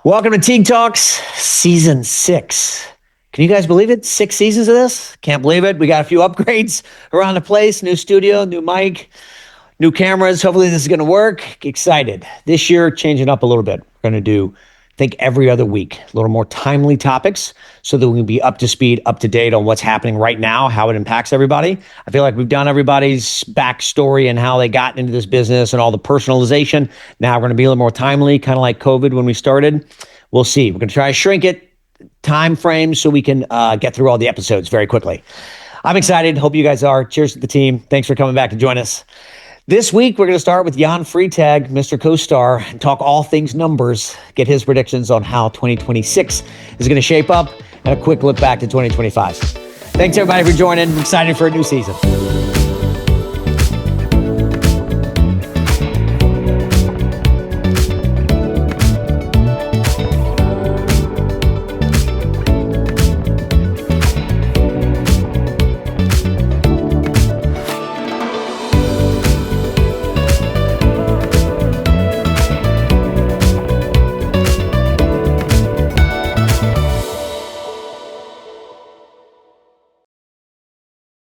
Welcome to Teague Talks, Season 6. Can you guys believe it? 6 seasons of this? Can't believe it. We got a few upgrades around the place, new studio, new mic, new cameras. Hopefully this is going to work. Excited. This year, changing up a little bit. We're going to do, I think, every other week, a little more timely topics so that we can be up to speed, up to date on what's happening right now, how it impacts everybody. I feel like we've done everybody's backstory and how they got into this business and all the personalization. Now we're going to be a little more timely, kind of like COVID when we started. We'll see. We're going to try to shrink it, time frames, so we can get through all the episodes very quickly. I'm excited. Hope you guys are. Cheers to the team. Thanks for coming back to join us. This week, we're going to start with Jan Freitag, Mr. CoStar, and talk all things numbers, get his predictions on how 2026 is going to shape up, and a quick look back to 2025. Thanks, everybody, for joining. I'm excited for a new season.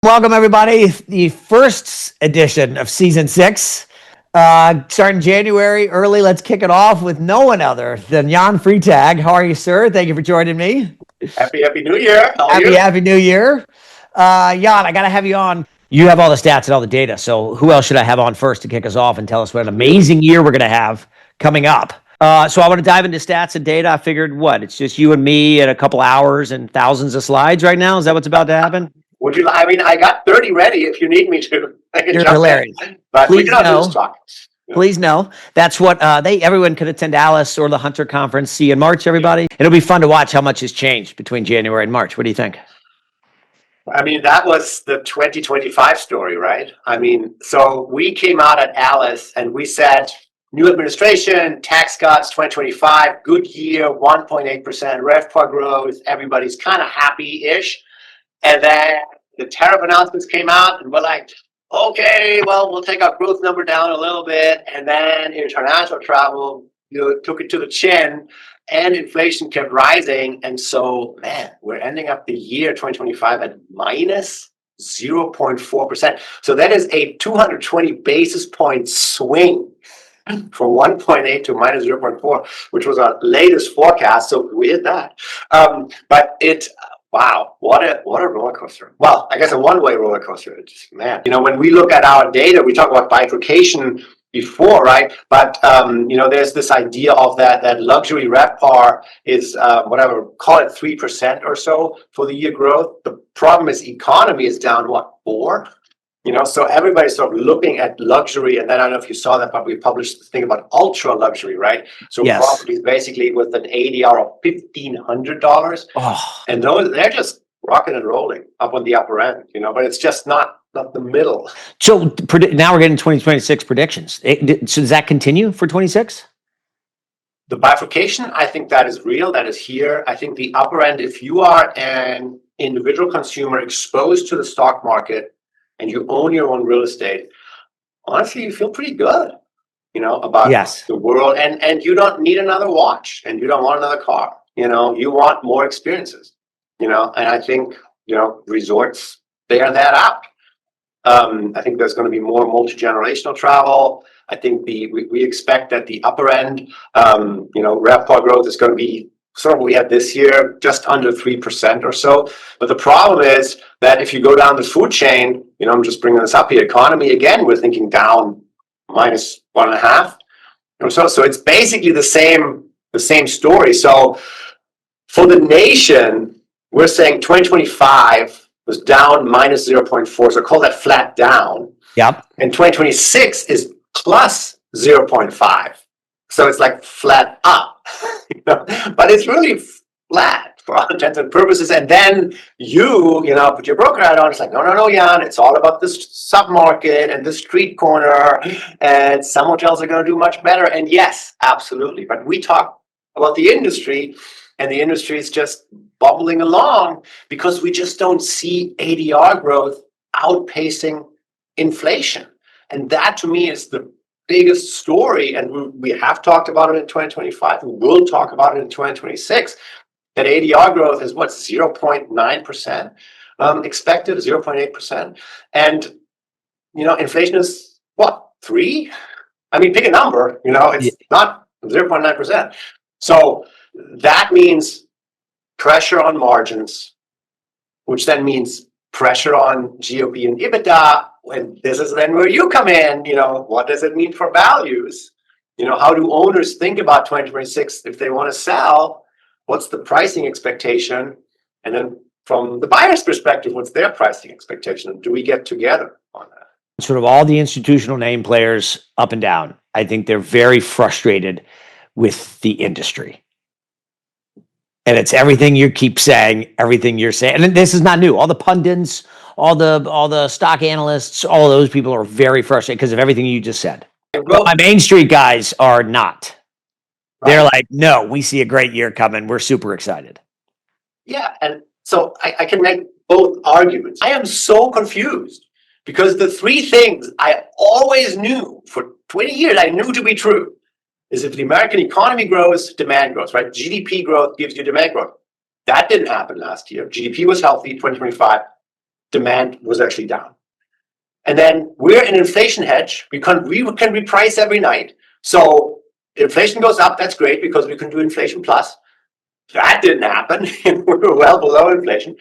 Welcome, everybody. The first edition of Season 6. Starting January early, let's kick it off with no one other than Jan Freitag. How are you, sir? Thank you for joining me. Happy New Year. How are you? Happy New Year. Jan, I got to have you on. You have all the stats and all the data, so who else should I have on first to kick us off and tell us what an amazing year we're going to have coming up? So I want to dive into stats and data. I figured, it's just you and me and a couple hours and thousands of slides right now? Is that what's about to happen? Would you? I mean, I got 30 ready if you need me to. You're hilarious. But we can all just talk. Please know. That's what everyone could attend Alice or the Hunter Conference. See you in March, everybody. It'll be fun to watch how much has changed between January and March. What do you think? I mean, that was the 2025 story, right? I mean, so we came out at Alice and we said, new administration, tax cuts, 2025, good year, 1.8% RevPAR growth. Everybody's kind of happy-ish. And then the tariff announcements came out and we're like, okay, well, we'll take our growth number down a little bit. And then international travel, took it to the chin and inflation kept rising. And so, man, we're ending up the year 2025 at minus 0.4%. So that is a 220 basis point swing from 1.8 to minus 0.4, which was our latest forecast. So we hit that. Wow, what a roller coaster. Well, I guess a one-way roller coaster. Man, when we look at our data, we talk about bifurcation before, right? But, there's this idea of that luxury RevPAR is, call it 3% or so for the year growth. The problem is economy is down, 4%? So everybody's sort of looking at luxury, and then I don't know if you saw that, but we published this thing about ultra luxury, right? So yes. Properties basically with an ADR of $1,500, and they're just rocking and rolling up on the upper end, but it's just not the middle. So now we're getting 2026 predictions. So does that continue for 26? The bifurcation, I think that is real. That is here. I think the upper end, if you are an individual consumer exposed to the stock market, and you own your own real estate, honestly, you feel pretty good, about the world. And you don't need another watch and you don't want another car. You want more experiences, and I think, resorts bear that out. I think there's going to be more multi-generational travel. I think we expect that the upper end, RevPAR growth is going to be sort of what we had this year, just under 3% or so. But the problem is that if you go down the food chain, I'm just bringing this up here, economy, again, we're thinking down minus 1.5 or so. So it's basically the same story. So for the nation, we're saying 2025 was down minus 0.4. So call that flat down. Yep. And 2026 is plus 0.5. So it's like flat up, but it's really flat for all intents and purposes. And then you put your broker hat on. It's like, no, Jan, it's all about this submarket and the street corner, and some hotels are going to do much better. And yes, absolutely. But we talk about the industry, and the industry is just bubbling along because we just don't see ADR growth outpacing inflation. And that to me is the biggest story, and we have talked about it in 2025. We will talk about it in 2026. That ADR growth is what, 0.9%, expected 0.8%, and inflation is what, 3? I mean, pick a number. It's not 0.9%. So that means pressure on margins, which then means pressure on GOP and EBITDA. And this is then where you come in. What does it mean for values? How do owners think about 2026 if they want to sell? What's the pricing expectation? And then from the buyer's perspective, what's their pricing expectation? Do we get together on that? Sort of all the institutional name players up and down, I think they're very frustrated with the industry. And it's everything you keep saying, everything you're saying. And this is not new. All the pundits, all the stock analysts, all those people are very frustrated because of everything you just said. But my Main Street guys are not. They're like, no, we see a great year coming. We're super excited. Yeah. And so I can make both arguments. I am so confused because the three things I always knew for 20 years, I knew to be true, is if the American economy grows, demand grows, right? GDP growth gives you demand growth. That didn't happen last year. GDP was healthy, 2025. Demand was actually down. And then we're an inflation hedge. We can reprice every night. So inflation goes up, that's great because we can do inflation plus. That didn't happen. We're well below inflation.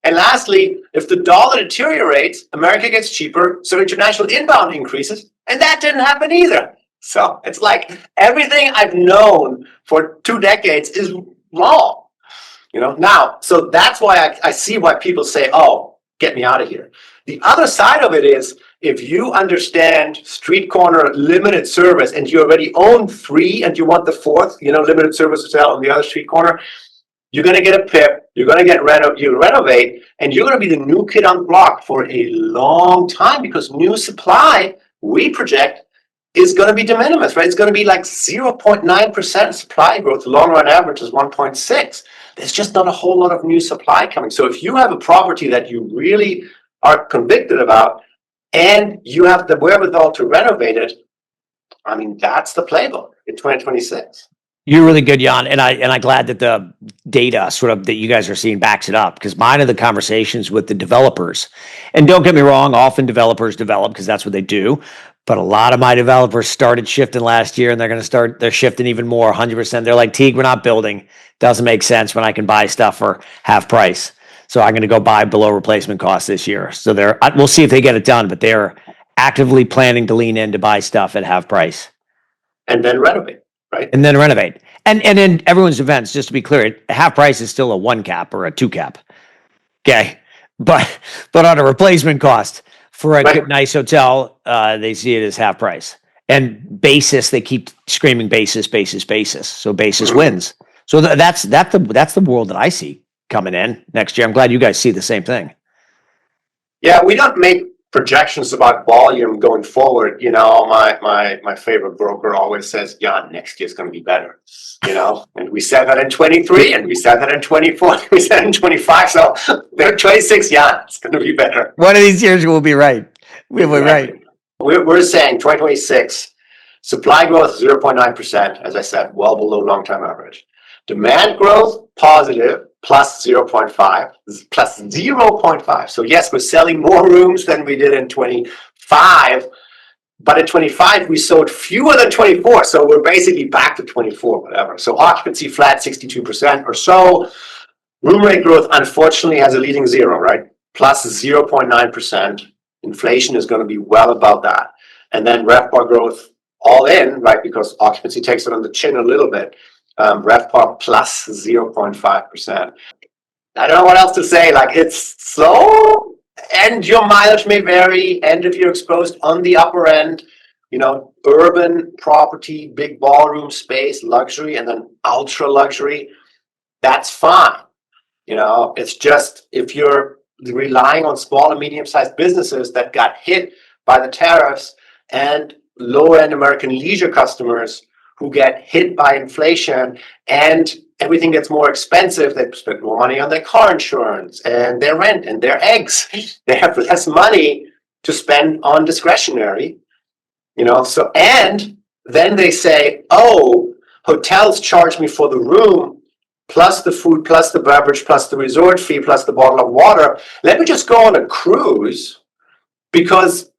And lastly, if the dollar deteriorates, America gets cheaper, so international inbound increases, and that didn't happen either. So it's like everything I've known for 2 decades is wrong. Now, so that's why I see why people say, oh, get me out of here. The other side of it is, if you understand street corner limited service and you already own 3 and you want the 4th, limited service hotel on the other street corner, you're going to get a PIP, you're going to get you renovate, and you're going to be the new kid on the block for a long time because new supply, we project, is going to be de minimis, right? It's going to be like 0.9% supply growth. The long run average is 1.6. There's just not a whole lot of new supply coming. So if you have a property that you really are convicted about and you have the wherewithal to renovate it, I mean, that's the playbook in 2026. You're really good, Jan, and I'm glad that the data sort of that you guys are seeing backs it up, because mine are the conversations with the developers. And don't get me wrong, often developers develop because that's what they do. But a lot of my developers started shifting last year, and they're shifting even more, 100%. They're like, Teague, we're not building. Doesn't make sense when I can buy stuff for half price. So I'm going to go buy below replacement cost this year. So we'll see if they get it done, but they're actively planning to lean in to buy stuff at half price. And then renovate. Right. And then renovate. And in everyone's defense, just to be clear, half price is still a 1 cap or a 2 cap. Okay. But on a replacement cost for a nice hotel, they see it as half price. And basis, they keep screaming basis. So basis wins. So that's the world that I see coming in next year. I'm glad you guys see the same thing. Yeah, we don't make projections about volume going forward. My favorite broker always says, Jan, next year's going to be better. And we said that in 23, and we said that in 24, we said in 25. So they're 26, Jan, it's going to be better. One of these years we'll be right. We'll be right. We're saying 2026, supply growth 0.9%, as I said, well below long-term average. Demand growth positive, plus 0.5, plus 0.5. So yes, we're selling more rooms than we did in 25, but in 25 we sold fewer than 24. So we're basically back to 24, whatever. So occupancy flat, 62% or so. Room rate growth, unfortunately, has a leading 0, right? Plus 0.9%. Inflation is going to be well above that. And then RevPAR growth all in, right? Because occupancy takes it on the chin a little bit. RevPAR plus 0.5%. I don't know what else to say. Like, it's slow, and your mileage may vary. And if you're exposed on the upper end, urban property, big ballroom space, luxury, and then ultra luxury, that's fine. It's just if you're relying on small and medium-sized businesses that got hit by the tariffs and low-end American leisure customers who get hit by inflation and everything gets more expensive, they spend more money on their car insurance and their rent and their eggs. They have less money to spend on discretionary. So, and then they say, oh, hotels charge me for the room, plus the food, plus the beverage, plus the resort fee, plus the bottle of water. Let me just go on a cruise because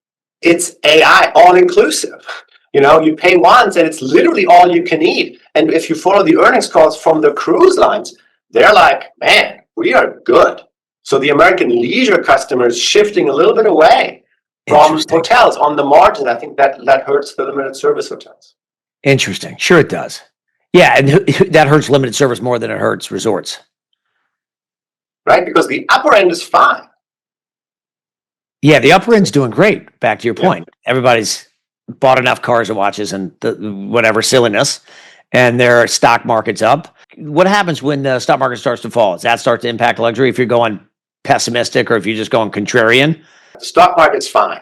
it's AI all inclusive. You pay once and it's literally all you can eat. And if you follow the earnings calls from the cruise lines, they're like, man, we are good. So the American leisure customers shifting a little bit away from hotels on the margin. I think that hurts the limited service hotels. Interesting. Sure it does. Yeah, and that hurts limited service more than it hurts resorts. Right? Because the upper end is fine. Yeah, the upper end's doing great. Back to your point. Everybody's bought enough cars and watches and whatever silliness, and their stock market's up. What happens when the stock market starts to fall? Does that start to impact luxury if you're going pessimistic or if you're just going contrarian? The stock market's fine.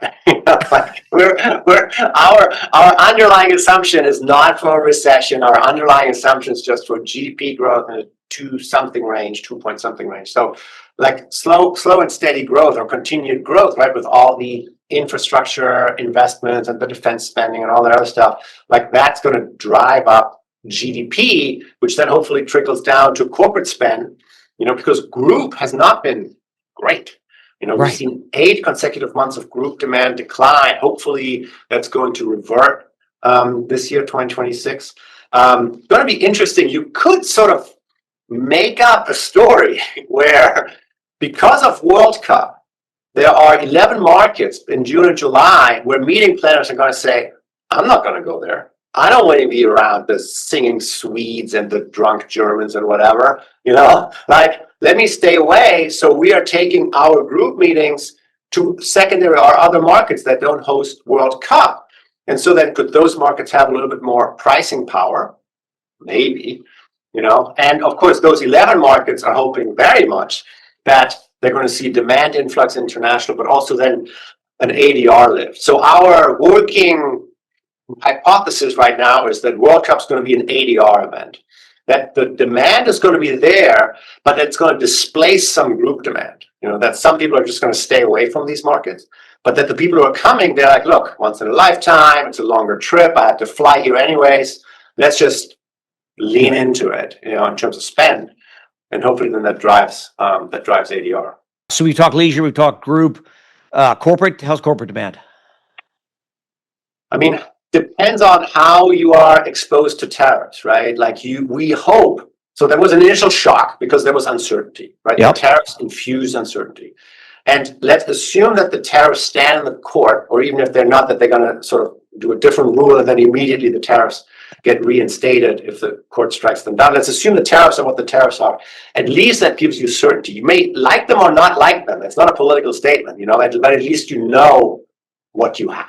Our underlying assumption is not for a recession. Our underlying assumption is just for GDP growth in a 2-something range, 2-point-something range. So like slow and steady growth or continued growth, right? With all the infrastructure investments and the defense spending and all that other stuff, like that's going to drive up GDP, which then hopefully trickles down to corporate spend, because group has not been great. We've seen 8 consecutive months of group demand decline. Hopefully that's going to revert this year, 2026. Going to be interesting. You could sort of make up a story where because of World Cup, there are 11 markets in June and July where meeting planners are going to say, I'm not going to go there. I don't want to be around the singing Swedes and the drunk Germans and whatever, let me stay away. So we are taking our group meetings to secondary or other markets that don't host World Cup. And so then could those markets have a little bit more pricing power? Maybe, and of course, those 11 markets are hoping very much that they're going to see demand influx international, but also then an ADR lift. So our working hypothesis right now is that World Cup is going to be an ADR event, that the demand is going to be there, but it's going to displace some group demand. That some people are just going to stay away from these markets, but that the people who are coming, they're like, look, once in a lifetime, it's a longer trip. I have to fly here anyways. Let's just lean into it, in terms of spend. And hopefully then that drives ADR. So we talk leisure, we talk group, corporate. How's corporate demand? I mean, depends on how you are exposed to tariffs, right? We hope. So there was an initial shock because there was uncertainty, right? Yep. The tariffs infused uncertainty. And let's assume that the tariffs stand in the court, or even if they're not, that they're going to sort of do a different rule and then immediately the tariffs get reinstated if the court strikes them down. Let's assume the tariffs are what the tariffs are. At least that gives you certainty. You may like them or not like them. It's not a political statement, but at least you know what you have.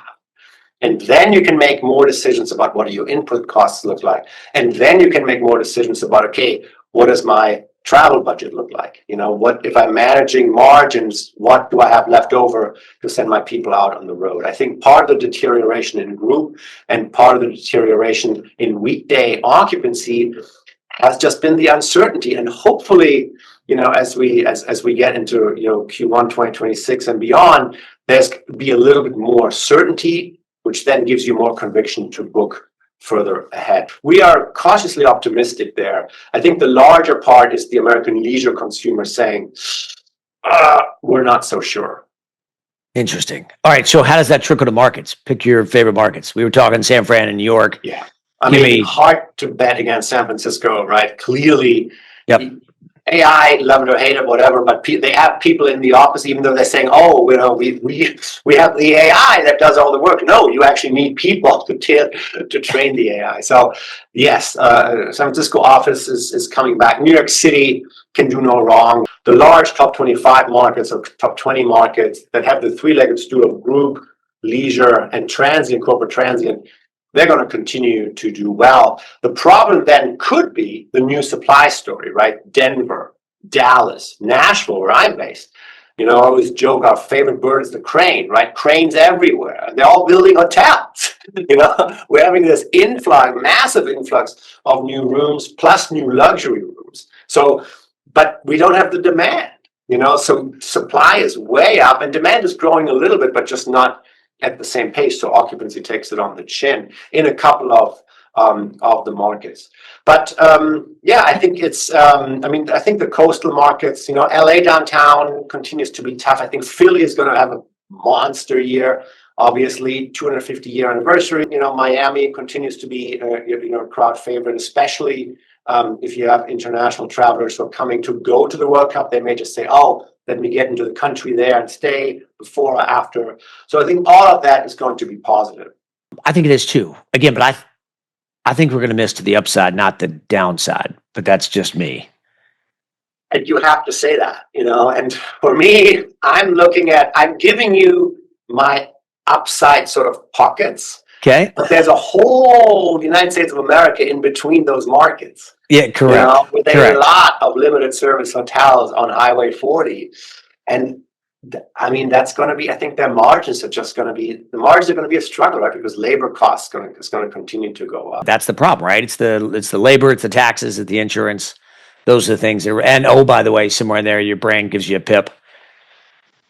And then you can make more decisions about what do your input costs look like. And then you can make more decisions about, okay, what does my travel budget look like? What if I'm managing margins, what do I have left over to send my people out on the road? I think part of the deterioration in group and part of the deterioration in weekday occupancy has just been the uncertainty. And hopefully, as we get into Q1 2026 and beyond, there's be a little bit more certainty, which then gives you more conviction to book further ahead. We are cautiously optimistic there. I think the larger part is the American leisure consumer saying, we're not so sure. Interesting. All right, so how does that trickle to markets? Pick your favorite markets. We were talking San Fran and New York. Yeah. I mean, hard to bet against San Francisco, right? Clearly, AI, love it or hate it, whatever, but they have people in the office, even though they're saying, oh, we have the AI that does all the work. No, you actually need people to train the AI. So yes, San Francisco office is coming back. New York City can do no wrong. The large top 25 markets or top 20 markets that have the three-legged stool of group, leisure, and transient, corporate transient, they're going to continue to do well. The problem then could be the new supply story, right? Denver, Dallas, Nashville, where I'm based. I always joke our favorite bird is the crane, right? Cranes everywhere. They're all building hotels. We're having this massive influx of new rooms plus new luxury rooms. So, but we don't have the demand, so supply is way up and demand is growing a little bit, but just not at the same pace. So occupancy takes it on the chin in a couple of the markets. But I think it's, I think the coastal markets, LA downtown continues to be tough. I think Philly is going to have a monster year. Obviously, 250-year anniversary. Miami continues to be a crowd favorite, especially if you have international travelers who are coming to go to the World Cup. They may just say, "Oh, let me get into the country there and stay before or after." So I think all of that is going to be positive. I think it is too. Again, but I think we're going to miss to the upside, not the downside. But that's just me. And you have to say that, And for me, I'm giving you my upside sort of pockets. Okay. But there's a whole United States of America in between those markets. Yeah, correct. With a lot of limited service hotels on Highway 40. And that's going to be, I think the margins are going to be a struggle, right? Because labor costs is going to continue to go up. That's the problem, right? It's the labor, it's the taxes, it's the insurance. Those are the things and oh, by the way, somewhere in there, your brand gives you a PIP.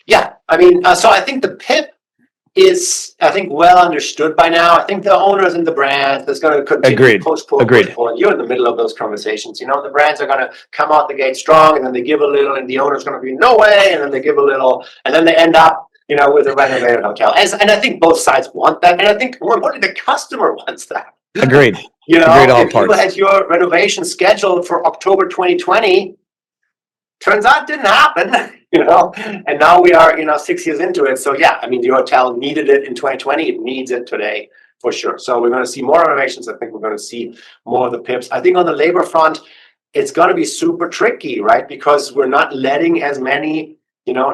Yeah. So I think the PIP is, I think, well understood by now. I think the owners and the brands that's going to continue postpone. You're in the middle of those conversations. The brands are going to come out the gate strong, and then they give a little, and the owner's going to be no way, and then they give a little, and then they end up, with a renovated hotel. And I think both sides want that, and I think more importantly, the customer wants that. Agreed. Agreed all parts. You had your renovation scheduled for October 2020. Turns out it didn't happen, and now we are, 6 years into it. So yeah, the hotel needed it in 2020. It needs it today for sure. So we're going to see more renovations. I think we're going to see more of the PIPs. I think on the labor front, it's going to be super tricky, right? Because we're not letting as many,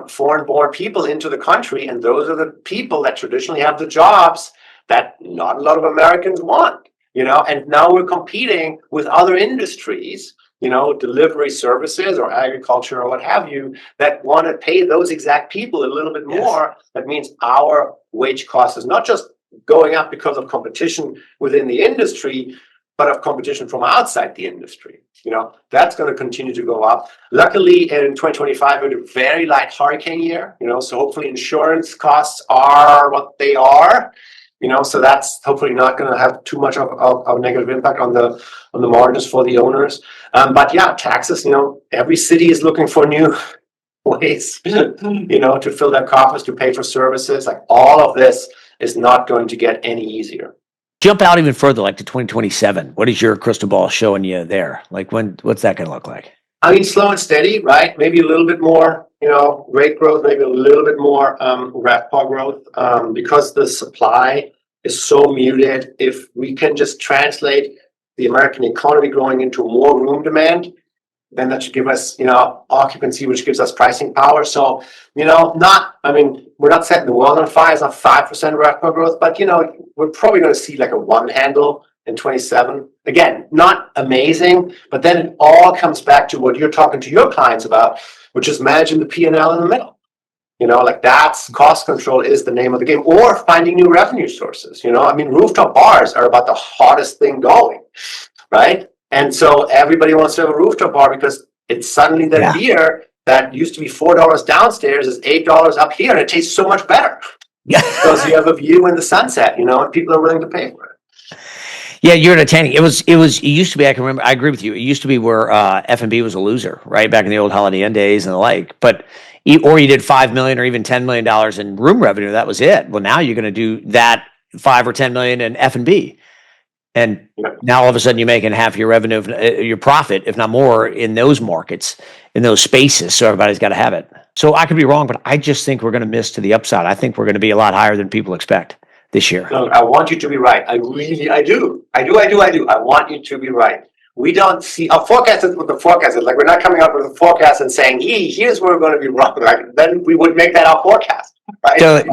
foreign-born people into the country. And those are the people that traditionally have the jobs that not a lot of Americans want, and now we're competing with other industries, delivery services or agriculture or what have you, that want to pay those exact people a little bit more. Yes. That means our wage cost is not just going up because of competition within the industry, but of competition from outside the industry. That's going to continue to go up. Luckily, in 2025, we're in a very light hurricane year, so hopefully insurance costs are what they are. So that's hopefully not going to have too much of a negative impact on the margins for the owners. But yeah, taxes. Every city is looking for new ways, to fill their coffers, to pay for services. Like all of this is not going to get any easier. Jump out even further, like to 2027. What is your crystal ball showing you there? Like what's that going to look like? Slow and steady, right? Maybe a little bit more, rate growth, maybe a little bit more RevPAR growth, because the supply is so muted. If we can just translate the American economy growing into more room demand, then that should give us, occupancy, which gives us pricing power. So, we're not setting the world on fire. It's not 5% RevPAR growth, but, we're probably going to see like a one handle in 27. Again, not amazing, but then it all comes back to what you're talking to your clients about, which is managing the P&L in the middle. That's cost control is the name of the game, or finding new revenue sources. Rooftop bars are about the hottest thing going, right? And so everybody wants to have a rooftop bar because it's suddenly the beer that used to be $4 downstairs is $8 up here, and it tastes so much better. Because you have a view in the sunset, and people are willing to pay for it. Yeah, you're entertaining. It used to be, I can remember, I agree with you. It used to be where F&B was a loser, right? Back in the old Holiday Inn days and the like. But, or you did $5 million or even $10 million in room revenue. That was it. Well, now you're going to do that 5 or 10 million in F&B. And now all of a sudden you're making half your revenue, your profit, if not more, in those markets, in those spaces. So everybody's got to have it. So I could be wrong, but I just think we're going to miss to the upside. I think we're going to be a lot higher than people expect this year. No, I want you to be right. I do. I want you to be right. We don't see our forecast is what the forecast is. Like, we're not coming up with a forecast and saying, here's where we're going to be wrong. Like, then we would make that our forecast, right? So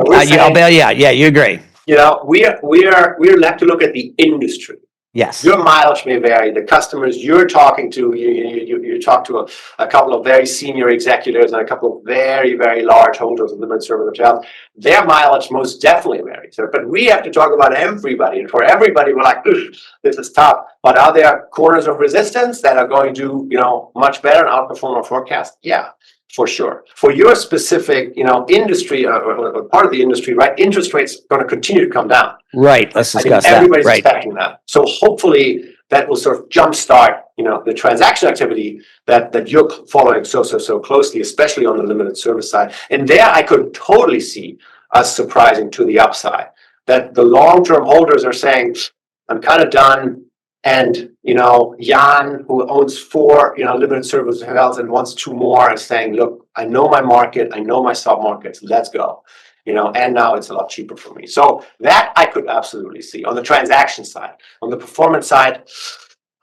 you agree. We're left to look at the industry. Yes. Your mileage may vary. The customers you're talking to, you talk to a couple of very senior executives and a couple of very, very large hotels and limited service hotels. Their mileage most definitely varies. But we have to talk about everybody. And for everybody, we're like, this is tough. But are there corners of resistance that are going to, much better and outperform our forecast? Yeah. for sure. For your specific, industry or part of the industry, right? Interest rates are going to continue to come down. Right. Let's discuss that. Everybody's Right. expecting that. So hopefully that will sort of jumpstart, the transaction activity that you're following so closely, especially on the limited service side. And there I could totally see us surprising to the upside. That the long-term holders are saying, I'm kind of done. And, Jan, who owns 4, limited service hotels and wants 2 more, is saying, look, I know my market, I know my sub-markets, let's go. And now it's a lot cheaper for me. So that I could absolutely see on the transaction side. On the performance side,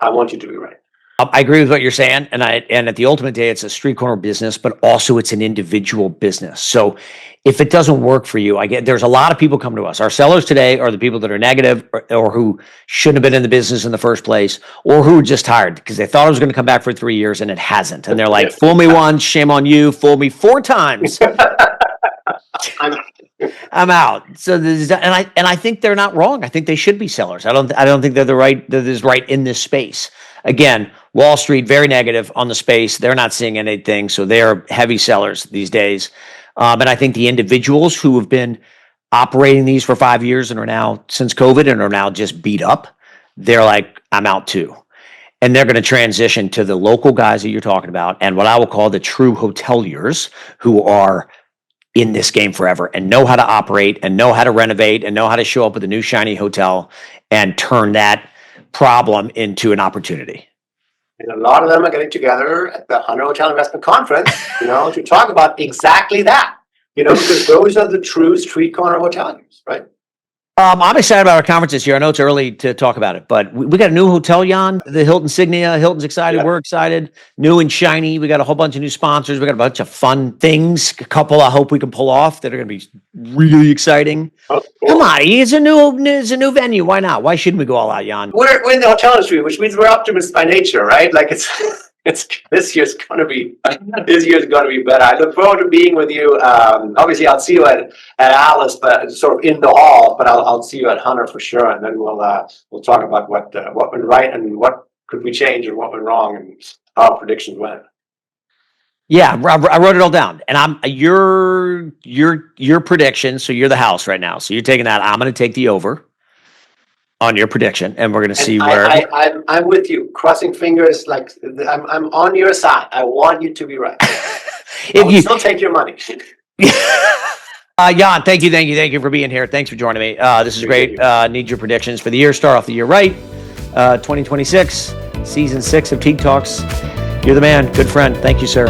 I want you to be right. I agree with what you're saying, and at the ultimate day, it's a street corner business, but also it's an individual business. So if it doesn't work for you, there's a lot of people come to us. Our sellers today are the people that are negative or who shouldn't have been in the business in the first place, or who are just tired because they thought it was going to come back for 3 years and it hasn't. And they're like, fool me once, shame on you. Fool me 4 times. I'm out. So I think they're not wrong. I think they should be sellers. I don't think they're right in this space. Again, Wall Street, very negative on the space. They're not seeing anything, so they're heavy sellers these days. And I think the individuals who have been operating these for 5 years and are now, since COVID, and are now just beat up, they're like, I'm out too. And they're going to transition to the local guys that you're talking about and what I will call the true hoteliers who are in this game forever and know how to operate and know how to renovate and know how to show up with a new shiny hotel and turn that problem into an opportunity. And a lot of them are getting together at the 100 Hotel Investment Conference, to talk about exactly that, because those are the true street corner hoteliers, right? I'm excited about our conference this year. I know it's early to talk about it, but we got a new hotel, Jan, the Hilton Signia. Hilton's excited. Yeah. We're excited. New and shiny. We got a whole bunch of new sponsors. We got a bunch of fun things. A couple I hope we can pull off that are going to be really exciting. Oh, cool. Come on, it's a new venue. Why not? Why shouldn't we go all out, Jan? We're in the hotel industry, which means we're optimists by nature, right? Like this year's going to be better. I look forward to being with you. Obviously, I'll see you at Alice, but sort of in the hall. But I'll see you at Hunter for sure, and then we'll talk about what went right and what could we change and what went wrong and how predictions went. Yeah, I wrote it all down, and I'm your prediction. So you're the house right now. So you're taking that. I'm going to take the over on your prediction, and we're going to see where I'm with you, crossing fingers. Like I'm on your side. I want you to be right. Still take your money. Jan, thank you for being here. Thanks for joining me. This is great. Need your predictions for the year. Start off the year right. 2026, season 6 of Teague Talks. You're the man. Good friend. Thank you, sir.